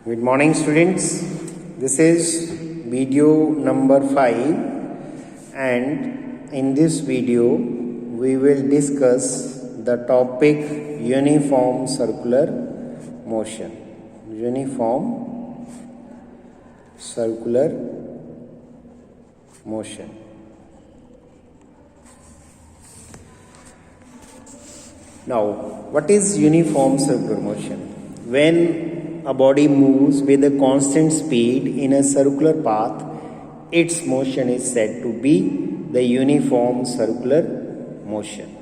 Good morning, students. This is video number 5, and in this video we will discuss the topic uniform circular motion. Uniform circular motion. Now, what is uniform circular motion? When a body moves with a constant speed in a circular path, its motion is said to be the uniform circular motion.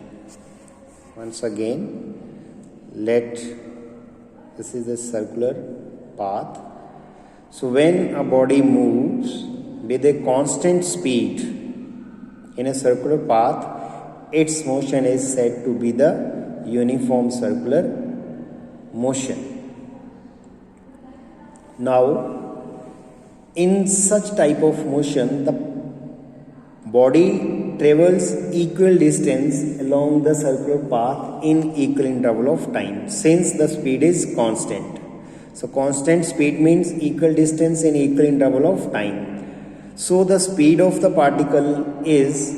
Once again, this is a circular path. So when a body moves with a constant speed in a circular path, its motion is said to be the uniform circular motion. Now, in such type of motion, the body travels equal distance along the circular path in equal interval of time, since the speed is constant. So, constant speed means equal distance in equal interval of time. So, the speed of the particle is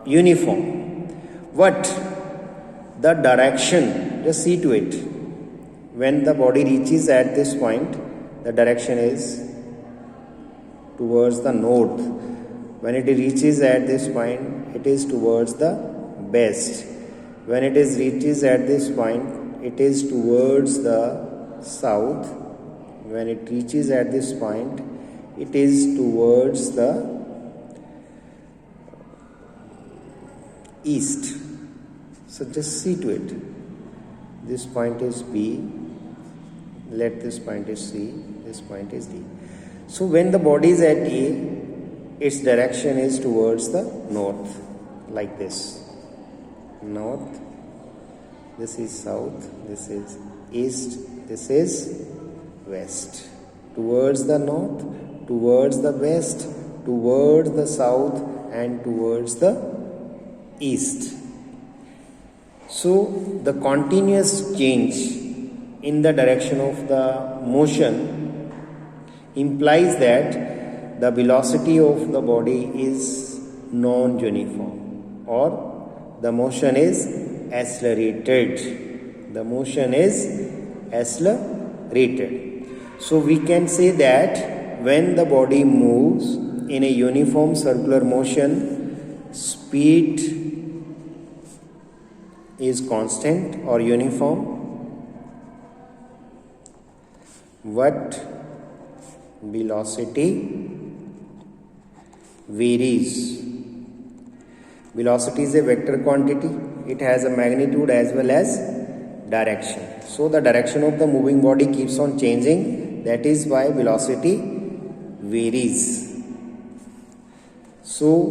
uniform. But the direction, just see to it. When the body reaches at this point, the direction is towards the north. When it reaches at this point, it is towards the west. When it reaches at this point, it is towards the south. When it reaches at this point, it is towards the east. So just see to it. This point is B. Let this point is C, this point is D. So when the body is at A, its direction is towards the north, like this. North, this is south, this is east, this is west. Towards the north, towards the west, towards the south, and towards the east. So the continuous change in the direction of the motion implies that the velocity of the body is non-uniform, or the motion is accelerated. The motion is accelerated. So we can say that when the body moves in a uniform circular motion, speed is constant or uniform, but velocity varies. Velocity is a vector quantity. It has a magnitude as well as direction. So the direction of the moving body keeps on changing. That is why velocity varies. So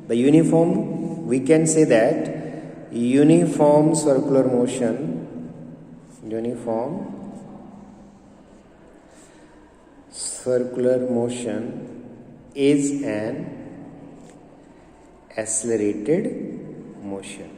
the uniform, we can say that uniform circular motion, circular motion is an accelerated motion.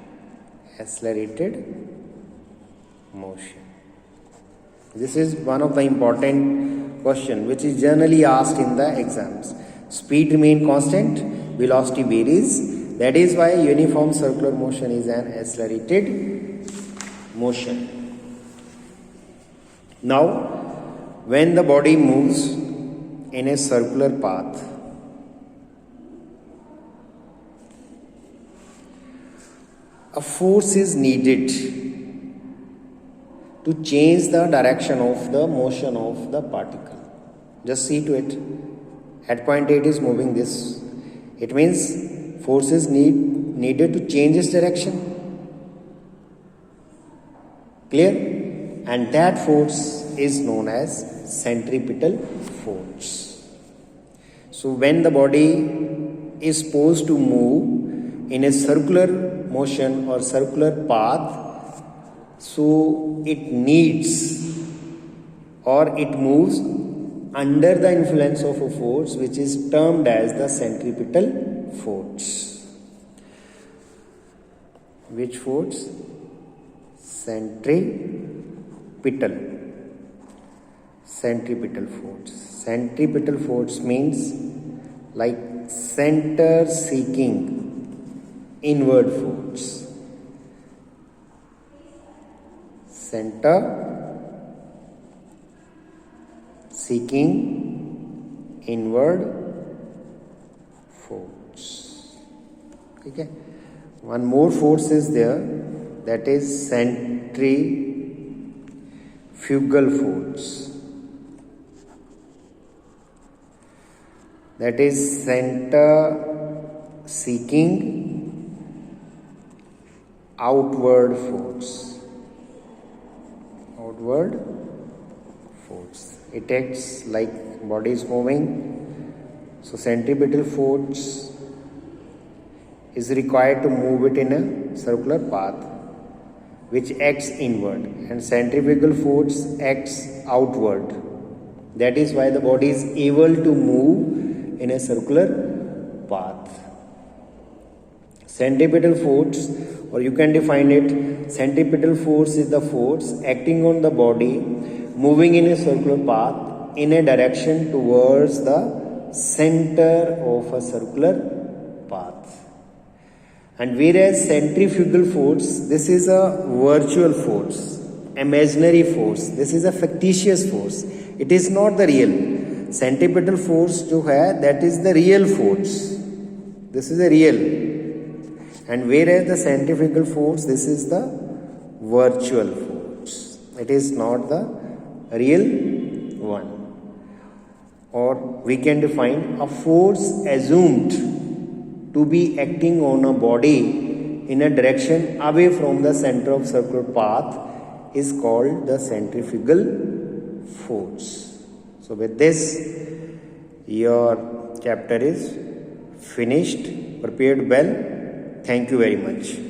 This is one of the important questions which is generally asked in the exams. Speed remains constant, velocity varies. That is why uniform circular motion is an accelerated motion. Now, when the body moves in a circular path, a force is needed to change the direction of the motion of the particle. Just see to it. At point A it is moving this. It means force is needed to change its direction. Clear? And that force is known as centripetal force. So when the body is supposed to move in a circular motion or circular path, so it needs or it moves under the influence of a force which is termed as the centripetal force. Which force? Centripetal. centripetal force. Centripetal force means like center seeking inward force. Center seeking inward force. Okay. One more force is there, that is centrifugal force. That is center seeking outward force. Outward force. It acts like body is moving. So centripetal force is required to move it in a circular path which acts inward, and centrifugal force acts outward. That is why the body is able to move in a circular path. Centripetal force, or you can define it, centripetal force is the force acting on the body moving in a circular path in a direction towards the center of a circular path. And whereas centrifugal force, this is a virtual force, imaginary force. This is a fictitious force. It is not the real. Centripetal force जो है, that is the real force. This is a real. And whereas the centrifugal force, this is the virtual force. It is not the real one. Or we can define a force assumed to be acting on a body in a direction away from the center of circular path is called the centrifugal force. So with this, your chapter is finished. Prepared well. Thank you very much.